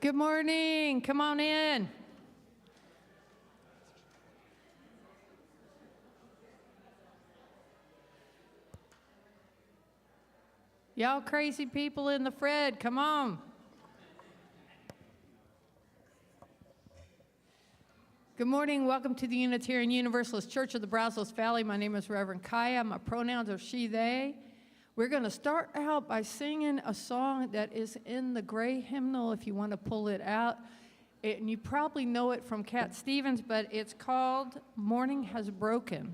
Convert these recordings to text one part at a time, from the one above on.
Good morning. Come on in. Y'all crazy people in the Fred, come on. Good morning. Welcome to the Unitarian Universalist Church of the Brazos Valley. My name is Reverend Kaya. My pronouns are she, they. We're going to start out by singing a song that is in the gray hymnal if you want to pull it out. And you probably know it from Cat Stevens, but it's called Morning Has Broken.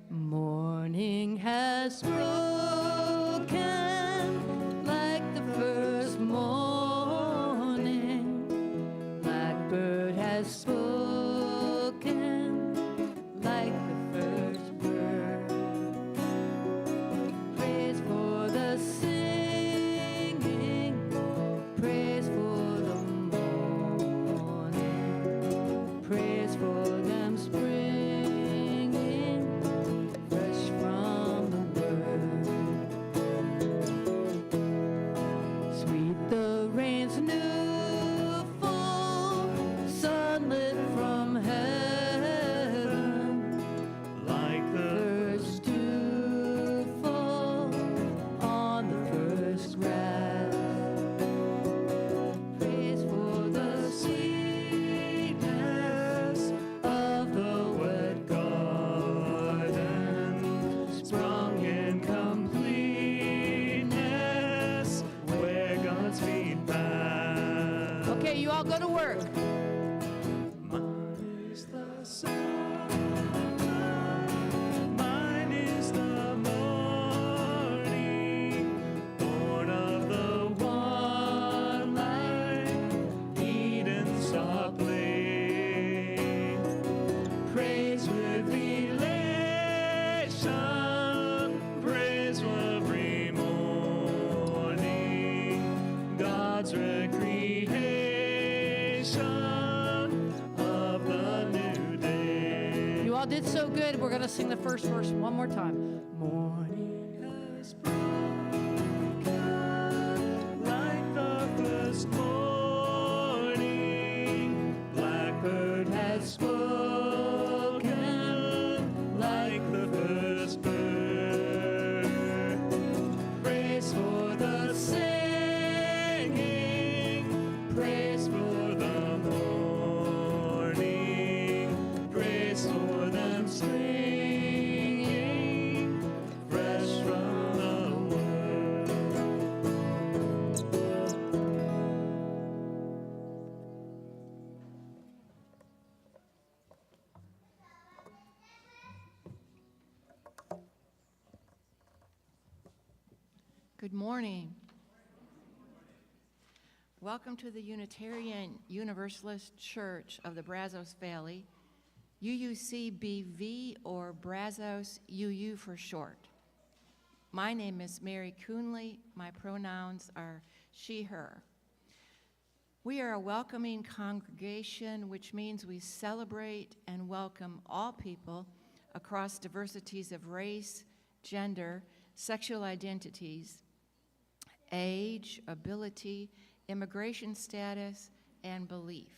Morning has broken like the first morning. Blackbird has spoken like the first bird. Praise for the singing, praise for the morning, praise for them spring. We're going to sing the first verse one more time. Morning has broken like the first morning. Blackbird has spoken like the first bird. Praise for the singing, praise for the morning, praise for them spring. Good morning. Welcome to the Unitarian Universalist Church of the Brazos Valley, UUCBV, or Brazos UU for short. My name is Mary Coonley. My pronouns are she, her. We are a welcoming congregation, which means we celebrate and welcome all people across diversities of race, gender, sexual identities, age, ability, immigration status, and belief.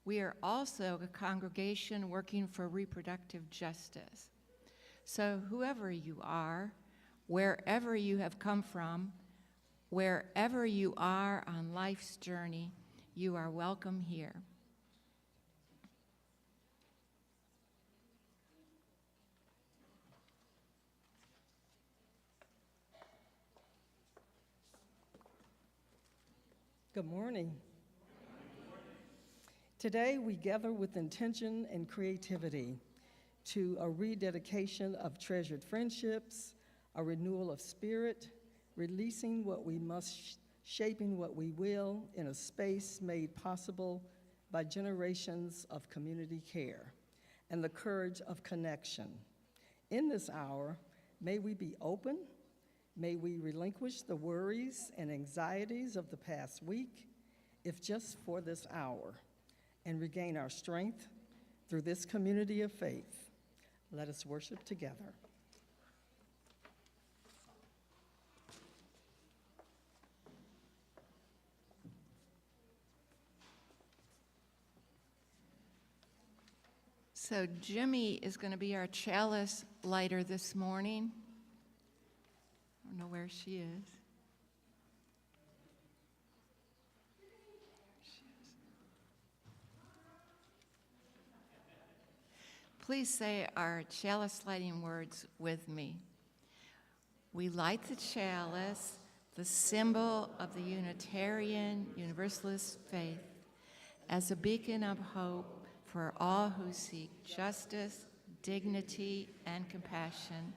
We are also a congregation working for reproductive justice. So whoever you are, wherever you have come from, wherever you are on life's journey, you are welcome here. Good morning. Today we gather with intention and creativity to a rededication of treasured friendships, a renewal of spirit, releasing what we must, shaping what we will in a space made possible by generations of community care and the courage of connection. In this hour, may we be open, may we relinquish the worries and anxieties of the past week, if just for this hour, and regain our strength through this community of faith. Let us worship together. So Jimmy is going to be our chalice lighter this morning. I don't know where she is. Please say our chalice lighting words with me. We light the chalice, the symbol of the Unitarian Universalist faith, as a beacon of hope for all who seek justice, dignity, and compassion,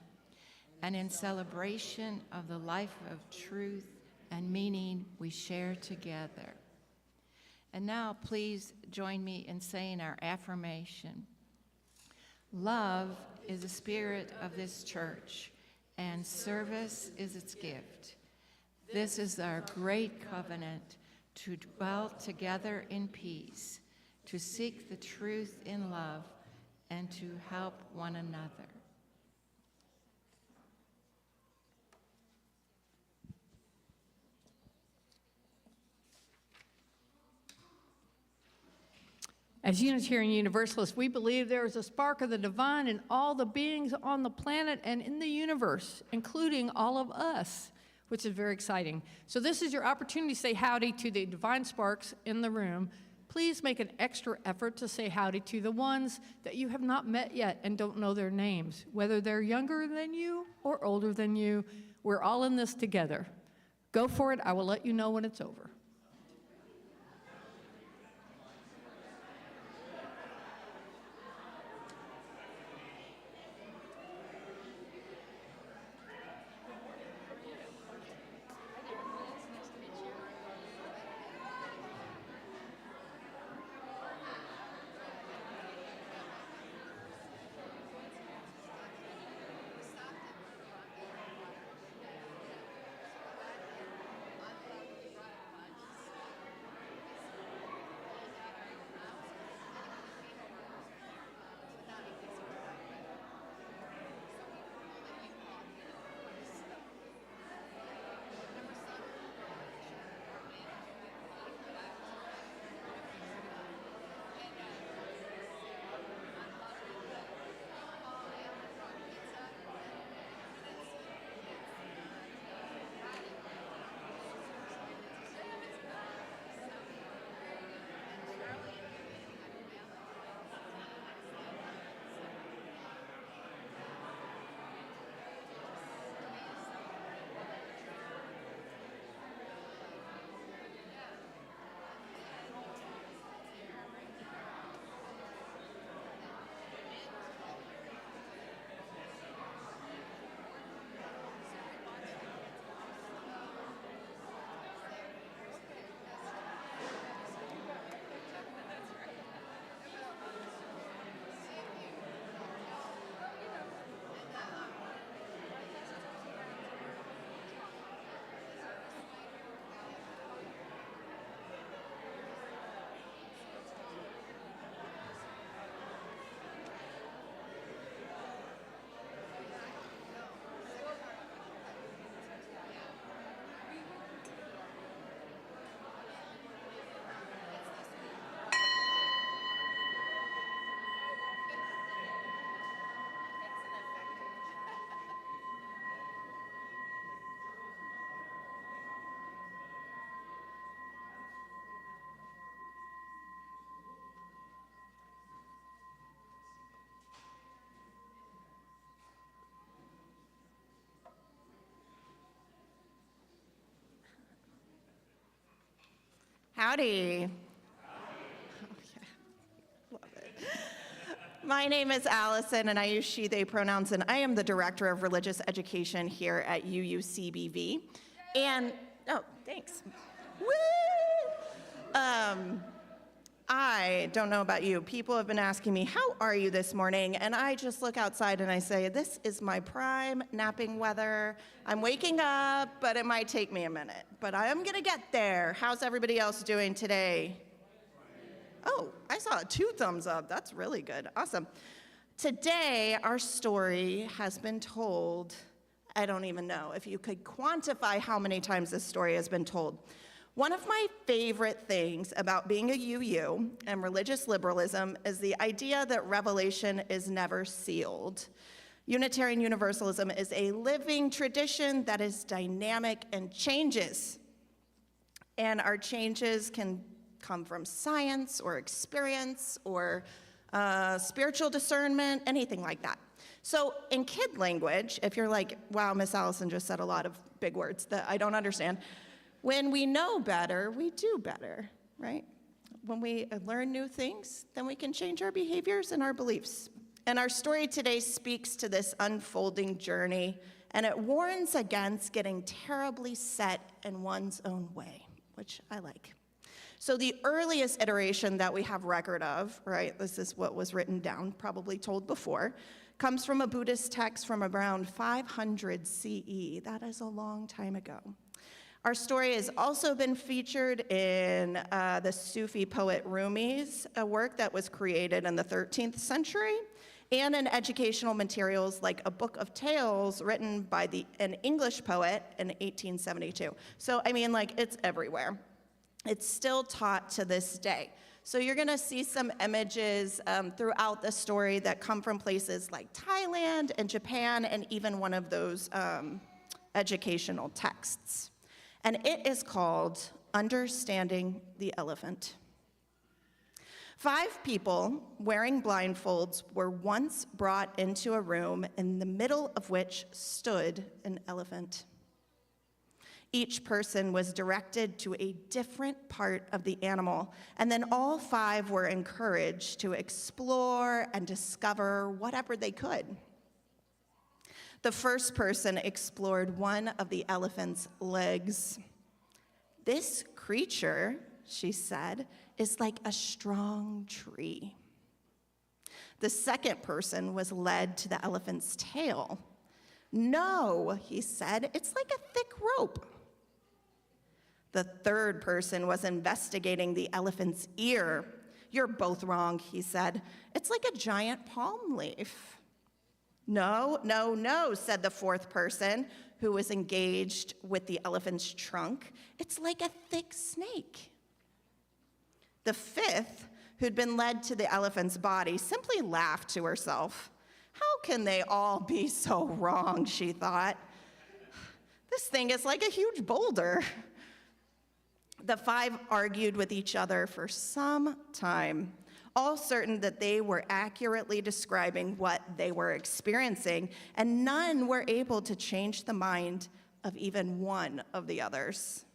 and in celebration of the life of truth and meaning we share together. And now please join me in saying our affirmation. Love is the spirit of this church, and service is its gift. This is our great covenant to dwell together in peace, to seek the truth in love, and to help one another. As Unitarian Universalists, we believe there is a spark of the divine in all the beings on the planet and in the universe, including all of us, which is very exciting. So this is your opportunity to say howdy to the divine sparks in the room. Please make an extra effort to say howdy to the ones that you have not met yet and don't know their names. Whether they're younger than you or older than you, we're all in this together. Go for it. I will let you know when it's over. Howdy. Love it. My name is Allison, and I use she, they pronouns, and I am the Director of Religious Education here at UUCBV. And, oh, thanks. Woo! I don't know about you. People have been asking me, how are you this morning? And I just look outside and I say, this is my prime napping weather. I'm waking up, but it might take me a minute. But I'm going to get there. How's everybody else doing today? Oh, I saw 2 thumbs up. That's really good. Awesome. Today, our story has been told, I don't even know if you could quantify how many times this story has been told. One of my favorite things about being a UU and religious liberalism is the idea that revelation is never sealed. Unitarian Universalism is a living tradition that is dynamic and changes. And our changes can come from science or experience or spiritual discernment, anything like that. So in kid language, if you're like, wow, Miss Allison just said a lot of big words that I don't understand, when we know better, we do better, right? When we learn new things, then we can change our behaviors and our beliefs. And our story today speaks to this unfolding journey, and it warns against getting terribly set in one's own way, which I like. So the earliest iteration that we have record of, right, this is what was written down, probably told before, comes from a Buddhist text from around 500 CE. That is a long time ago. Our story has also been featured in the Sufi poet Rumi's work that was created in the 13th century, and in educational materials like a book of tales written by an English poet in 1872. So, I mean, like, it's everywhere. It's still taught to this day. So you're gonna see some images throughout the story that come from places like Thailand and Japan, and even one of those educational texts. And it is called Understanding the Elephant. 5 people wearing blindfolds were once brought into a room in the middle of which stood an elephant. Each person was directed to a different part of the animal, and then all 5 were encouraged to explore and discover whatever they could. The first person explored one of the elephant's legs. This creature, she said, is like a strong tree. The second person was led to the elephant's tail. No, he said, it's like a thick rope. The third person was investigating the elephant's ear. You're both wrong, he said. It's like a giant palm leaf. No, no, no, said the fourth person, who was engaged with the elephant's trunk. It's like a thick snake. The fifth, who'd been led to the elephant's body, simply laughed to herself. How can they all be so wrong, she thought. This thing is like a huge boulder. The 5 argued with each other for some time, all certain that they were accurately describing what they were experiencing, and none were able to change the mind of even one of the others.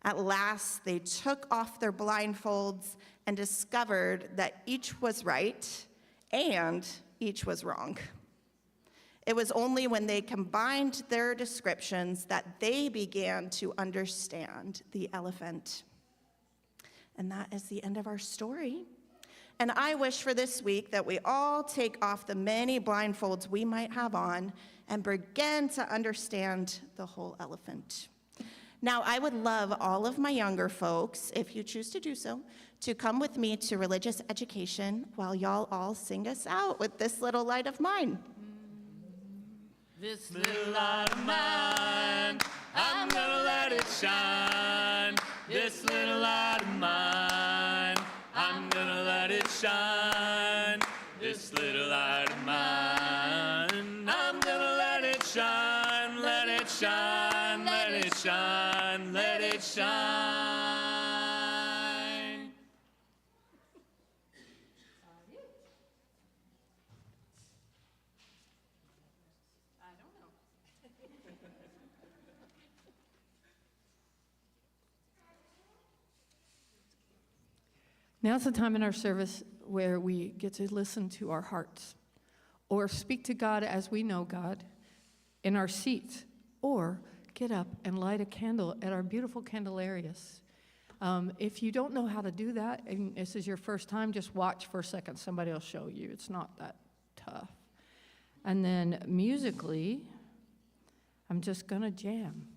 At last, they took off their blindfolds and discovered that each was right and each was wrong. It was only when they combined their descriptions that they began to understand the elephant. And that is the end of our story. And I wish for this week that we all take off the many blindfolds we might have on and begin to understand the whole elephant. Now, I would love all of my younger folks, if you choose to do so, to come with me to religious education while y'all all sing us out with This Little Light of Mine. This little light of mine, I'm gonna let it shine. This little light of mine, I'm gonna let it shine. This little light of mine, I'm gonna let it shine, let it shine, let it shine, let it shine. Now's the time in our service where we get to listen to our hearts, or speak to God as we know God in our seats, or get up and light a candle at our beautiful Candelarias. If you don't know how to do that, and this is your first time, just watch for a second. Somebody will show you. It's not that tough. And then musically, I'm just going to jam.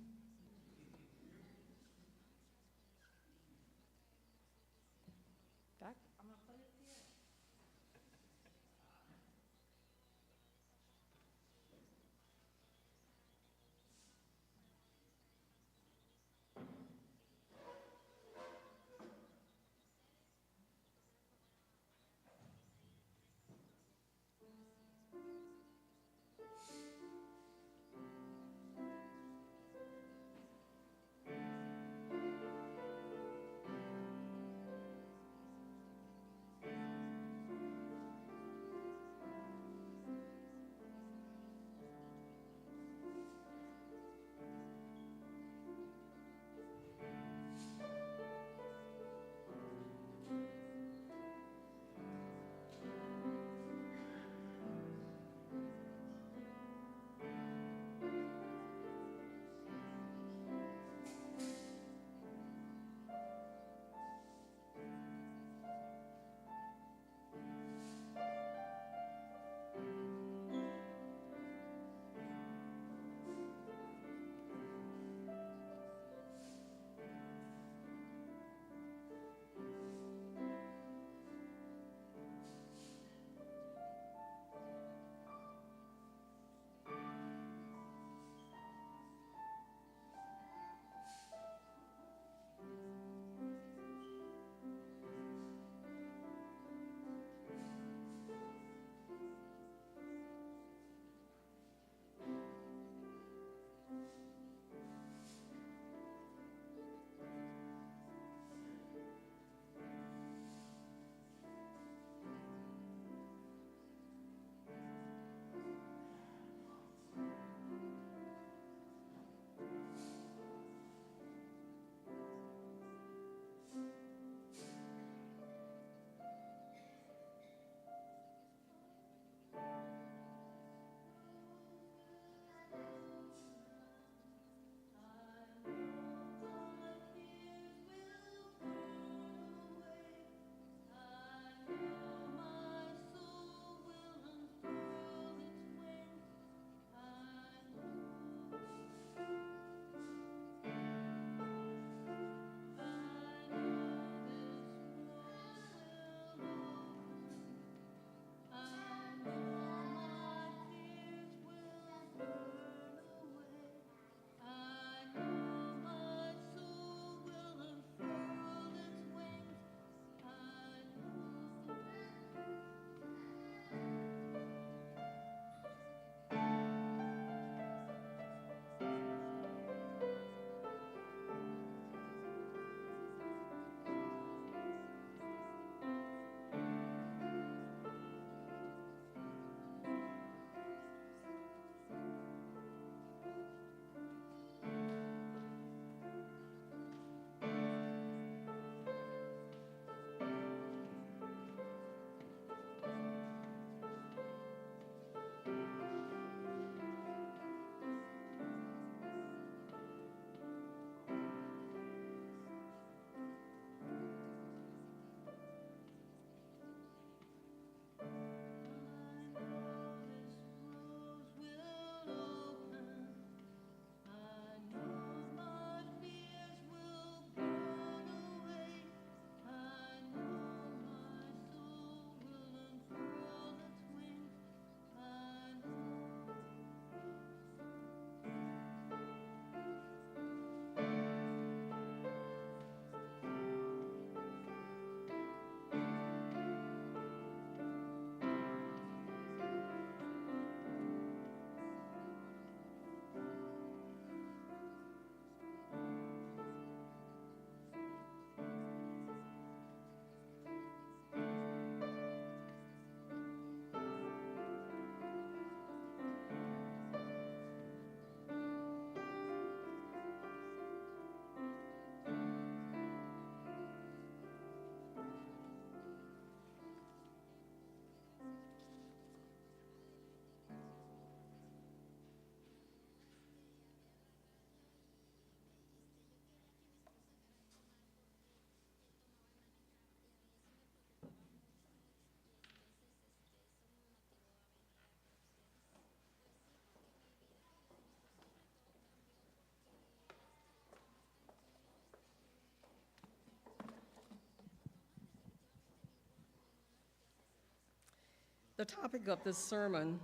The topic of this sermon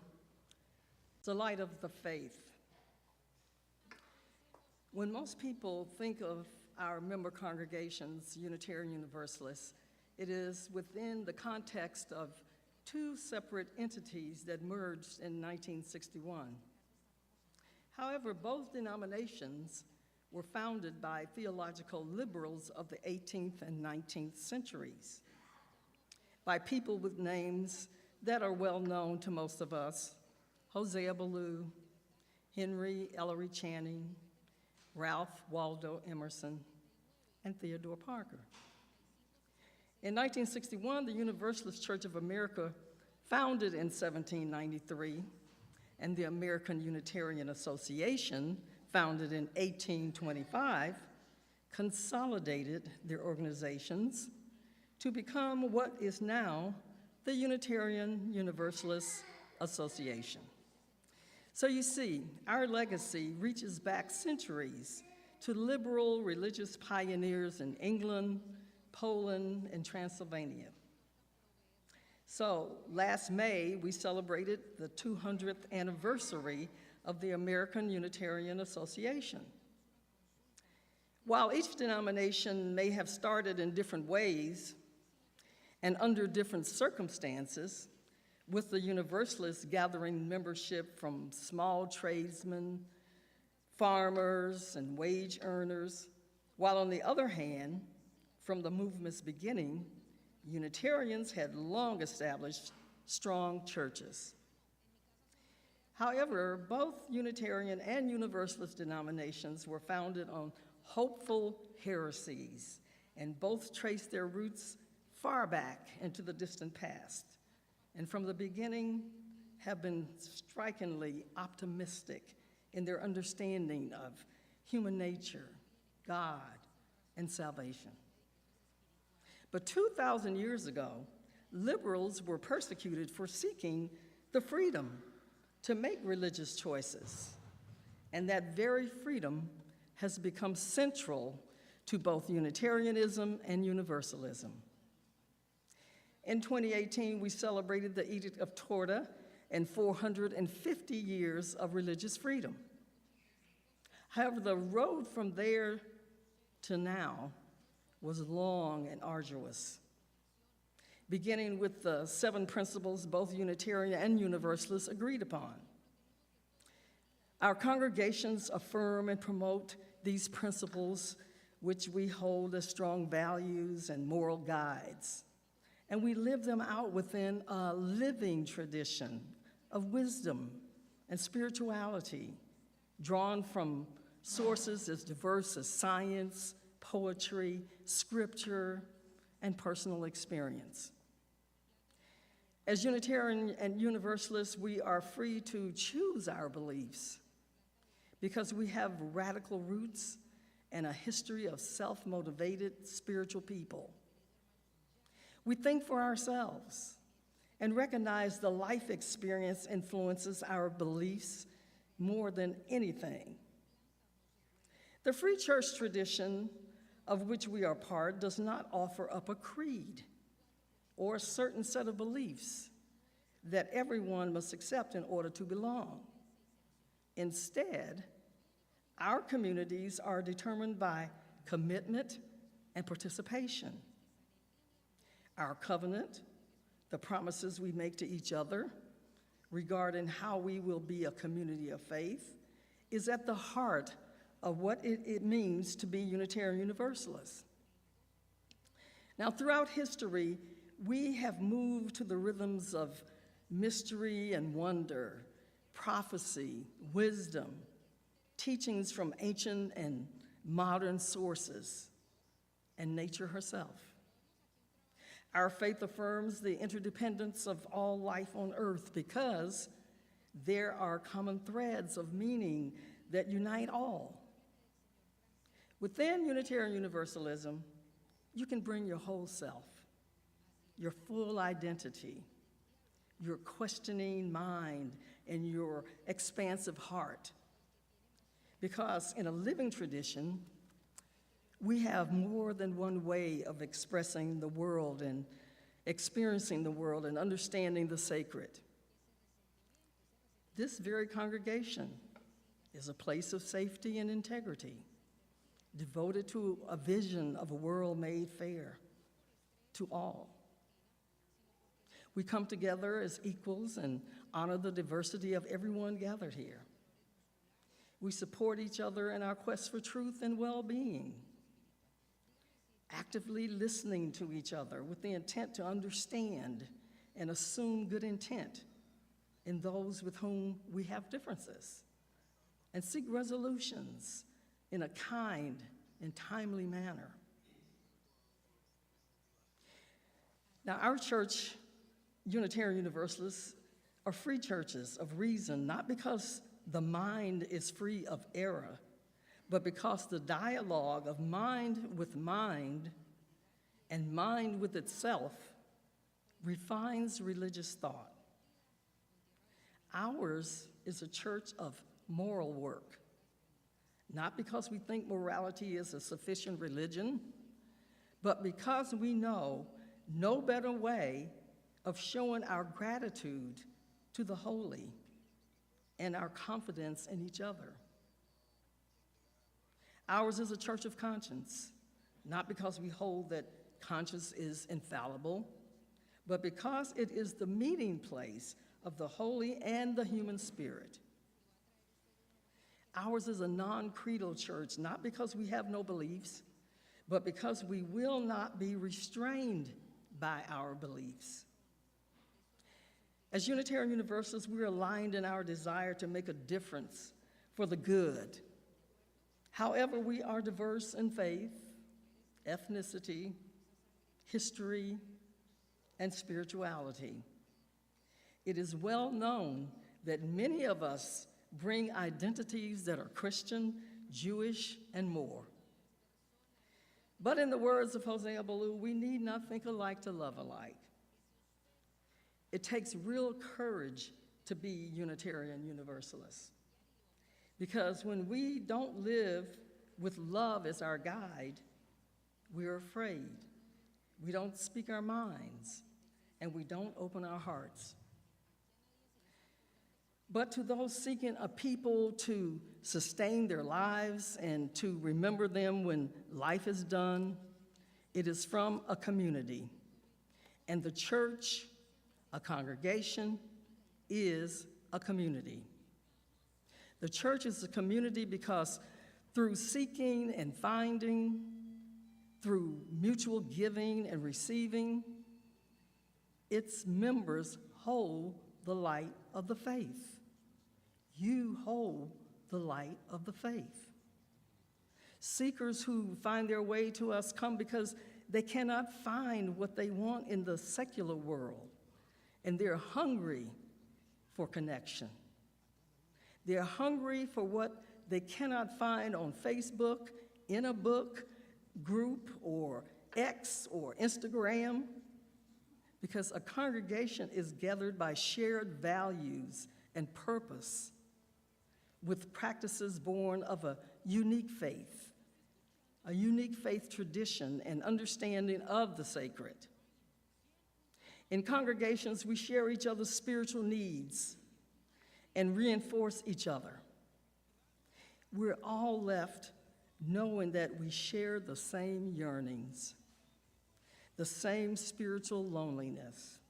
is the light of the faith. When most people think of our member congregations, Unitarian Universalists, it is within the context of two separate entities that merged in 1961. However, both denominations were founded by theological liberals of the 18th and 19th centuries, by people with names that are well known to most of us: Hosea Ballou, Henry Ellery Channing, Ralph Waldo Emerson, and Theodore Parker. In 1961, the Universalist Church of America, founded in 1793, and the American Unitarian Association, founded in 1825, consolidated their organizations to become what is now the Unitarian Universalist Association. So you see, our legacy reaches back centuries to liberal religious pioneers in England, Poland, and Transylvania. So last May, we celebrated the 200th anniversary of the American Unitarian Association. While each denomination may have started in different ways and under different circumstances, with the Universalists gathering membership from small tradesmen, farmers, and wage earners, while on the other hand, from the movement's beginning, Unitarians had long established strong churches. However, both Unitarian and Universalist denominations were founded on hopeful heresies, and both trace their roots far back into the distant past, and from the beginning have been strikingly optimistic in their understanding of human nature, God, and salvation. But 2,000 years ago, liberals were persecuted for seeking the freedom to make religious choices, and that very freedom has become central to both Unitarianism and Universalism. In 2018, we celebrated the Edict of Torda and 450 years of religious freedom. However, the road from there to now was long and arduous, beginning with the 7 principles both Unitarian and Universalists agreed upon. Our congregations affirm and promote these principles, which we hold as strong values and moral guides, and we live them out within a living tradition of wisdom and spirituality, drawn from sources as diverse as science, poetry, scripture, and personal experience. As Unitarian and Universalists, we are free to choose our beliefs because we have radical roots and a history of self-motivated spiritual people. We think for ourselves and recognize the life experience influences our beliefs more than anything. The free church tradition of which we are part does not offer up a creed or a certain set of beliefs that everyone must accept in order to belong. Instead, our communities are determined by commitment and participation. Our covenant, the promises we make to each other regarding how we will be a community of faith, is at the heart of what it means to be Unitarian Universalists. Now, throughout history, we have moved to the rhythms of mystery and wonder, prophecy, wisdom, teachings from ancient and modern sources, and nature herself. Our faith affirms the interdependence of all life on earth because there are common threads of meaning that unite all. Within Unitarian Universalism, you can bring your whole self, your full identity, your questioning mind, and your expansive heart. Because in a living tradition, we have more than one way of expressing the world and experiencing the world and understanding the sacred. This very congregation is a place of safety and integrity, devoted to a vision of a world made fair to all. We come together as equals and honor the diversity of everyone gathered here. We support each other in our quest for truth and well-being, actively listening to each other with the intent to understand and assume good intent in those with whom we have differences, and seek resolutions in a kind and timely manner. Now, our church, Unitarian Universalists, are free churches of reason, not because the mind is free of error, but because the dialogue of mind and mind with itself refines religious thought. Ours is a church of moral work, not because we think morality is a sufficient religion, but because we know no better way of showing our gratitude to the holy and our confidence in each other. Ours is a church of conscience, not because we hold that conscience is infallible, but because it is the meeting place of the holy and the human spirit. Ours is a non-creedal church, not because we have no beliefs, but because we will not be restrained by our beliefs. As Unitarian Universalists, we're aligned in our desire to make a difference for the good. However, we are diverse in faith, ethnicity, history, and spirituality. It is well known that many of us bring identities that are Christian, Jewish, and more. But in the words of Hosea Ballou, we need not think alike to love alike. It takes real courage to be Unitarian Universalists, because when we don't live with love as our guide, we're afraid. We don't speak our minds, and we don't open our hearts. But to those seeking a people to sustain their lives and to remember them when life is done, it is from a community. And the church, a congregation, is a community. The church is a community because through seeking and finding, through mutual giving and receiving, its members hold the light of the faith. You hold the light of the faith. Seekers who find their way to us come because they cannot find what they want in the secular world, and they're hungry for connection. They're hungry for what they cannot find on Facebook, in a book, group, or X, or Instagram, because a congregation is gathered by shared values and purpose, with practices born of a unique faith tradition and understanding of the sacred. In congregations, we share each other's spiritual needs and reinforce each other. We're all left knowing that we share the same yearnings, the same spiritual loneliness,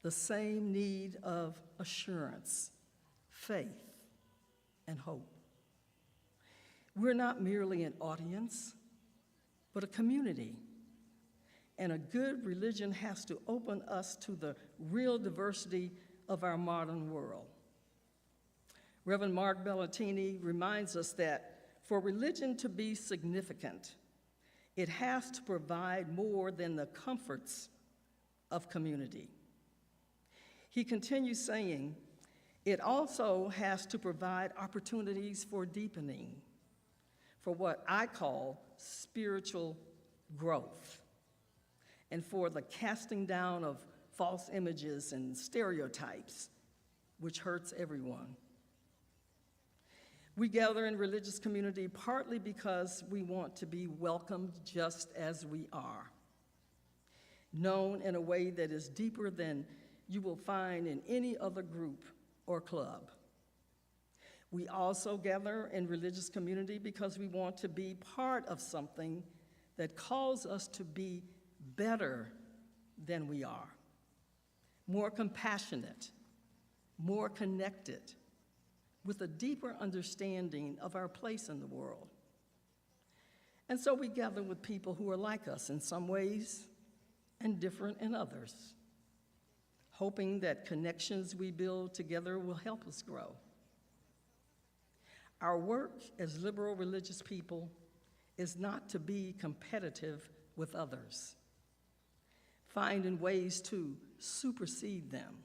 the same need of assurance, faith, and hope. We're not merely an audience, but a community. And a good religion has to open us to the real diversity of our modern world. Reverend Mark Bellatini reminds us that for religion to be significant, it has to provide more than the comforts of community. He continues saying, it also has to provide opportunities for deepening, for what I call spiritual growth, and for the casting down of false images and stereotypes, which hurts everyone. We gather in religious community partly because we want to be welcomed just as we are, known in a way that is deeper than you will find in any other group or club. We also gather in religious community because we want to be part of something that calls us to be better than we are, more compassionate, more connected, with a deeper understanding of our place in the world. And so we gather with people who are like us in some ways and different in others, hoping that connections we build together will help us grow. Our work as liberal religious people is not to be competitive with others, finding ways to supersede them,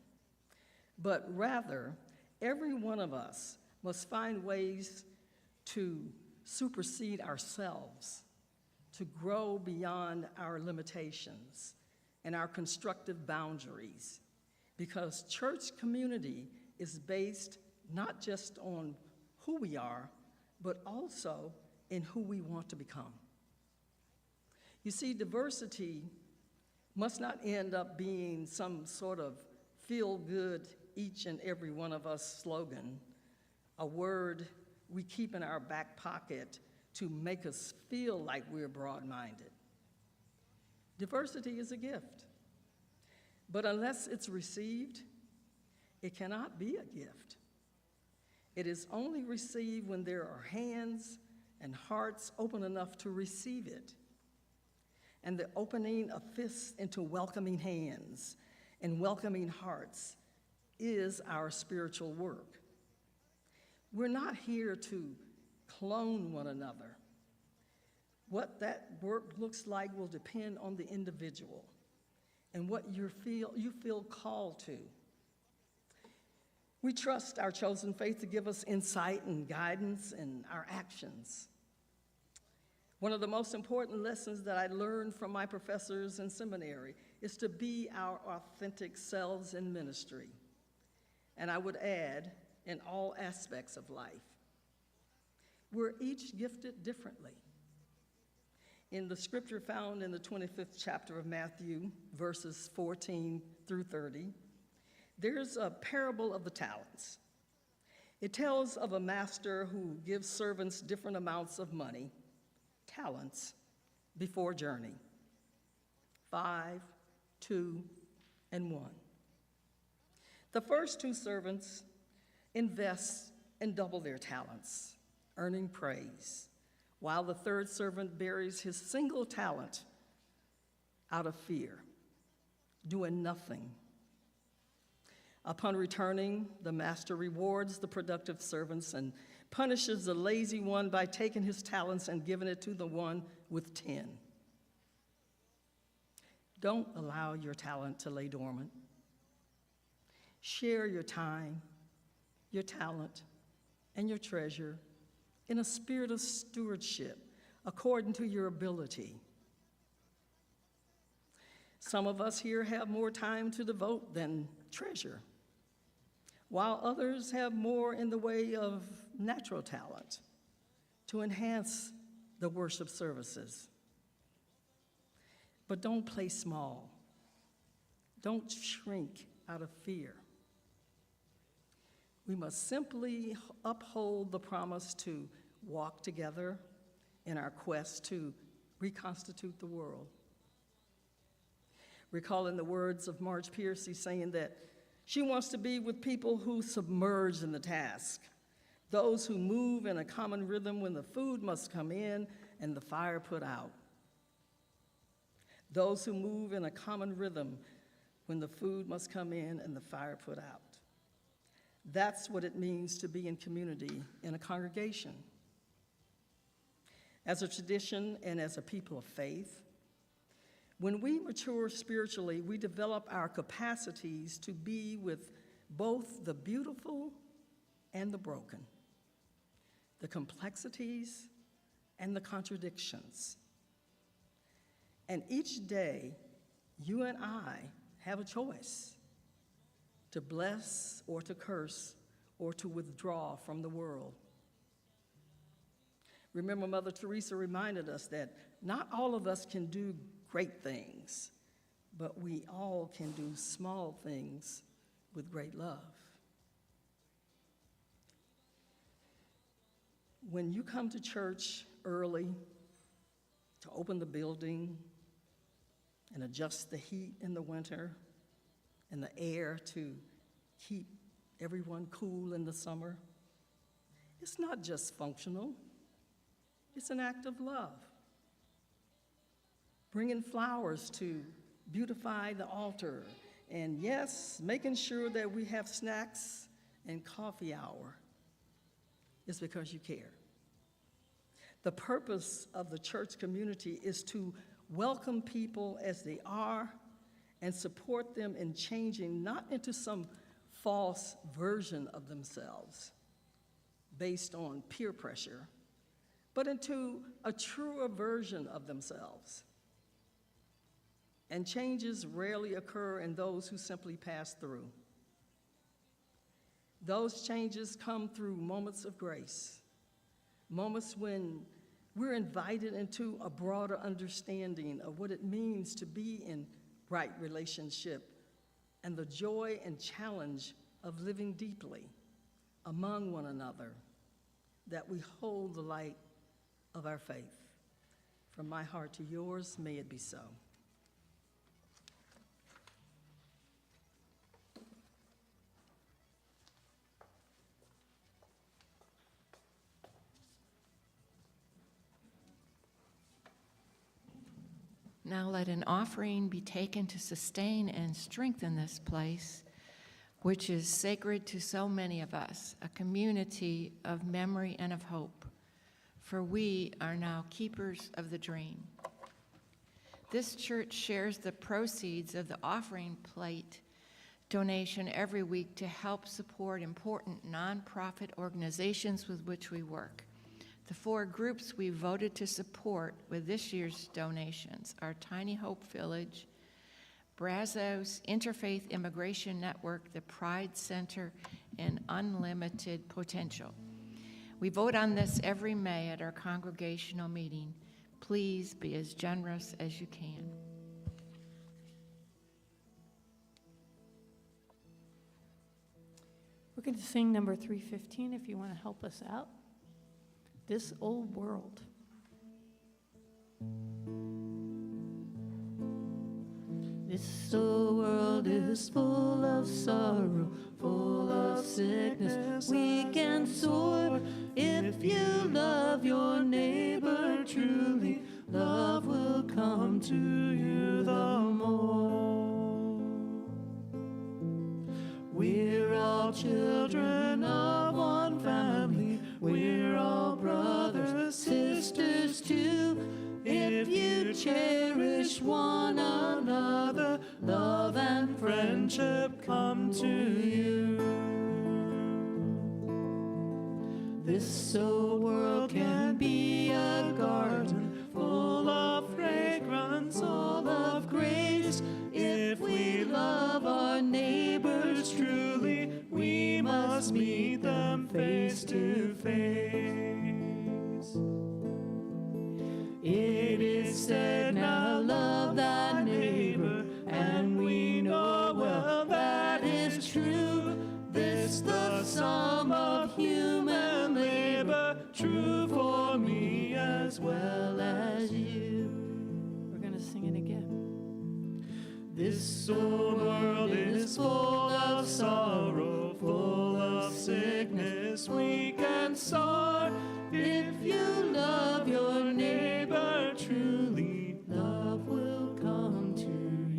but rather, every one of us must find ways to supersede ourselves, to grow beyond our limitations and our constructive boundaries, because church community is based not just on who we are, but also in who we want to become. You see, diversity must not end up being some sort of feel-good, each and every one of us slogan, a word we keep in our back pocket to make us feel like we're broad-minded. Diversity is a gift, but unless it's received, it cannot be a gift. It is only received when there are hands and hearts open enough to receive it. And the opening of fists into welcoming hands and welcoming hearts is our spiritual work. We're not here to clone one another. What that work looks like will depend on the individual and what you feel called to. We trust our chosen faith to give us insight and guidance in our actions. One of the most important lessons that I learned from my professors in seminary is to be our authentic selves in ministry. And I would add, in all aspects of life. We're each gifted differently. In the scripture found in the 25th chapter of Matthew, verses 14 through 30, there's a parable of the talents. It tells of a master who gives servants different amounts of money, talents, before journey. 5, 2, and 1. The first 2 servants invest and double their talents, earning praise, while the third servant buries his single talent out of fear, doing nothing. Upon returning, the master rewards the productive servants and punishes the lazy one by taking his talents and giving it to the one with 10. Don't allow your talent to lay dormant. Share your time, your talent, and your treasure in a spirit of stewardship according to your ability. Some of us here have more time to devote than treasure, while others have more in the way of natural talent to enhance the worship services. But don't play small. Don't shrink out of fear. We must simply uphold the promise to walk together in our quest to reconstitute the world. Recalling the words of Marge Piercy saying that she wants to be with people who submerge in the task, those who move in a common rhythm when the food must come in and the fire put out. Those who move in a common rhythm when the food must come in and the fire put out. That's what it means to be in community in a congregation. As a tradition and as a people of faith, when we mature spiritually, we develop our capacities to be with both the beautiful and the broken, the complexities and the contradictions. And each day, you and I have a choice to bless or to curse or to withdraw from the world. Remember, Mother Teresa reminded us that not all of us can do great things, but we all can do small things with great love. When you come to church early to open the building and adjust the heat in the winter and the air to keep everyone cool in the summer, it's not just functional, it's an act of love. Bringing flowers to beautify the altar, and yes, making sure that we have snacks and coffee hour is because you care. The purpose of the church community is to welcome people as they are and support them in changing not into some false version of themselves based on peer pressure, but into a truer version of themselves. And changes rarely occur in those who simply pass through. Those changes come through moments of grace, moments when we're invited into a broader understanding of what it means to be in right relationship and the joy and challenge of living deeply among one another, that we hold the light of our faith. From my heart to yours, may it be so. Now let an offering be taken to sustain and strengthen this place, which is sacred to so many of us, a community of memory and of hope, for we are now keepers of the dream. This church shares the proceeds of the offering plate donation every week to help support important nonprofit organizations with which we work. The 4 groups we voted to support with this year's donations are Tiny Hope Village, Brazos Interfaith Immigration Network, the Pride Center, and Unlimited Potential. We vote on this every May at our congregational meeting. Please be as generous as you can. We're going to sing number 315 if you want to help us out. This Old World. This old world is full of sorrow, full of sickness, weak and sore. If you love your neighbor truly, love will come to you the more. We're all children of one family, we're all brothers, sisters too. If you cherish one another, love and friendship come to you. This old world can be a garden full of fragrance, all of grace. If we love our neighbors truly, we must meet them face to face. It is said, now love thy neighbor, and we know well that is true. This the sum of human labor, true for me as well as you. We're going to sing it again. This old world is full of sorrow, full of sickness, weak and sore. If you love your neighbor truly, love will come to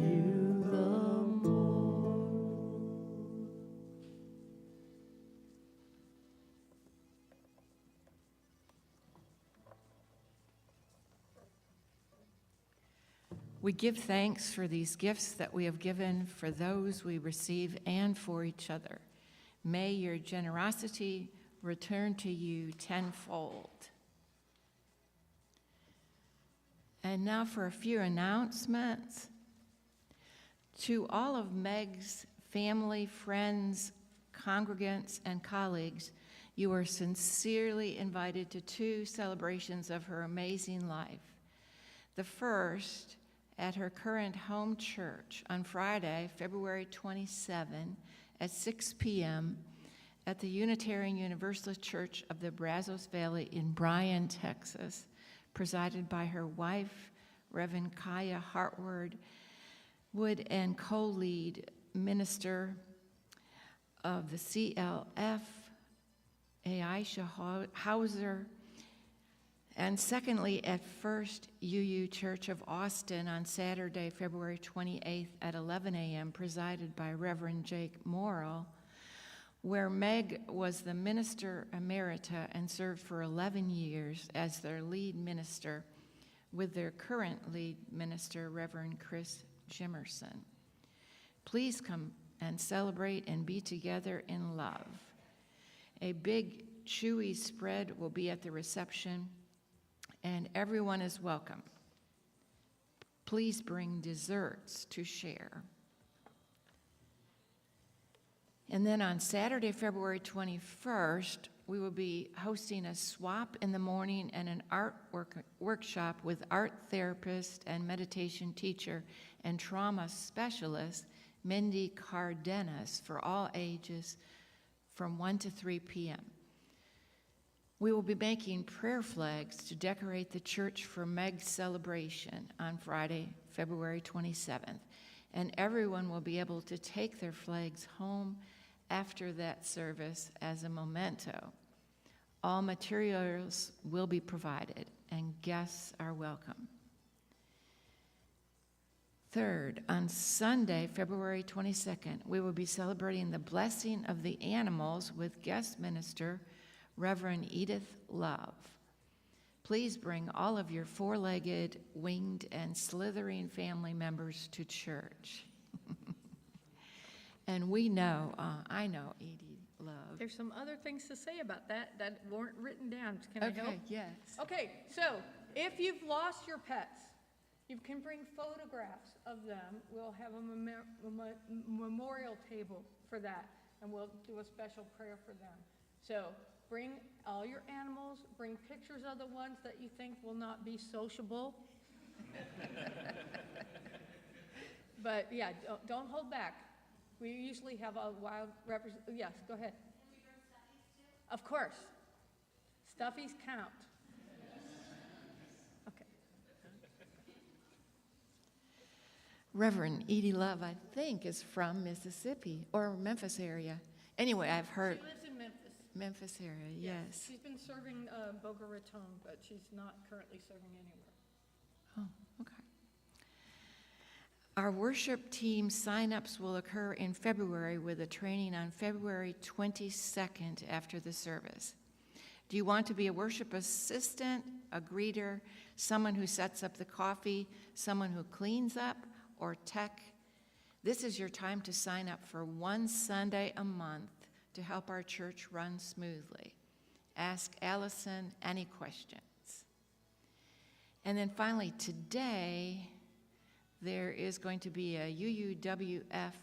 you the more. We give thanks for these gifts that we have given, for those we receive, and for each other. May your generosity return to you tenfold. And now for a few announcements. To all of Meg's family, friends, congregants, and colleagues, you are sincerely invited to 2 celebrations of her amazing life. The first at her current home church on Friday, February 27 at 6 p.m. at the Unitarian Universalist Church of the Brazos Valley in Bryan, Texas, presided by her wife, Reverend Kaya Hartward Wood, and co-lead minister of the CLF, Aisha Hauser, and secondly, at First UU Church of Austin on Saturday, February 28th at 11 a.m., presided by Reverend Jake Morrill, where Meg was the minister emerita and served for 11 years as their lead minister with their current lead minister, Reverend Chris Jimerson. Please come and celebrate and be together in love. A big, chewy spread will be at the reception, and everyone is welcome. Please bring desserts to share. And then on Saturday, February 21st, we will be hosting a swap in the morning and an art workshop with art therapist and meditation teacher and trauma specialist, Mindy Cardenas, for all ages from 1 to 3 p.m. We will be making prayer flags to decorate the church for Meg's celebration on Friday, February 27th, and everyone will be able to take their flags home after that service as a memento. All materials will be provided, and guests are welcome. Third, on Sunday, February 22nd, we will be celebrating the blessing of the animals with guest minister, Reverend Edith Love. Please bring all of your four-legged, winged, and slithering family members to church. And we know, I know Edie Love. There's some other things to say about that that weren't written down. Can I help? Okay, yes. Okay, so if you've lost your pets, you can bring photographs of them. We'll have a memorial table for that, and we'll do a special prayer for them. So bring all your animals, bring pictures of the ones that you think will not be sociable. But yeah, don't hold back. We usually have a wild representative. Yes, go ahead. Can we bring stuffies too? Of course. Stuffies count. Okay. Reverend Edie Love, I think, is from Mississippi or Memphis area. Anyway, I've heard. She lives in Memphis. Memphis area, yes. She's been serving Boca Raton, but she's not currently serving anywhere. Oh, okay. Our worship team signups will occur in February with a training on February 22nd after the service. Do you want to be a worship assistant, a greeter, someone who sets up the coffee, someone who cleans up, or tech? This is your time to sign up for one Sunday a month to help our church run smoothly. Ask Allison any questions. And then finally, today, there is going to be a UUWF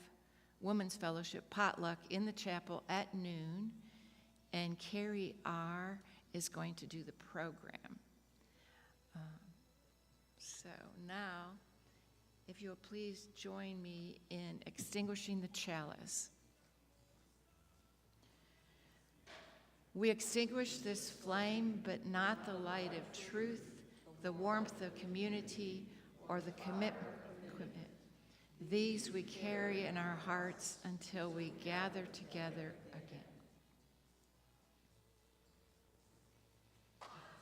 Women's Fellowship potluck in the chapel at noon, and Carrie R. is going to do the program. So now, if you'll please join me in extinguishing the chalice. We extinguish this flame, but not the light of truth, the warmth of community, or the commitment. These we carry in our hearts until we gather together again.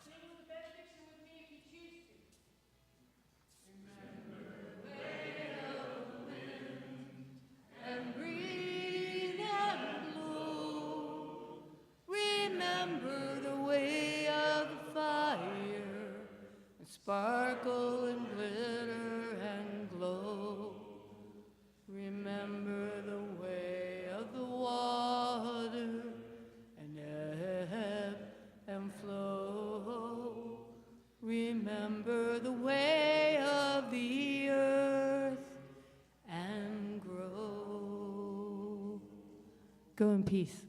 Sing the benediction with me if you choose to. And breathe and blow. Remember the way of the fire, and sparkle and glitter and glow. Remember the way of the water, and ebb and flow. Remember the way of the earth, and grow. Go in peace.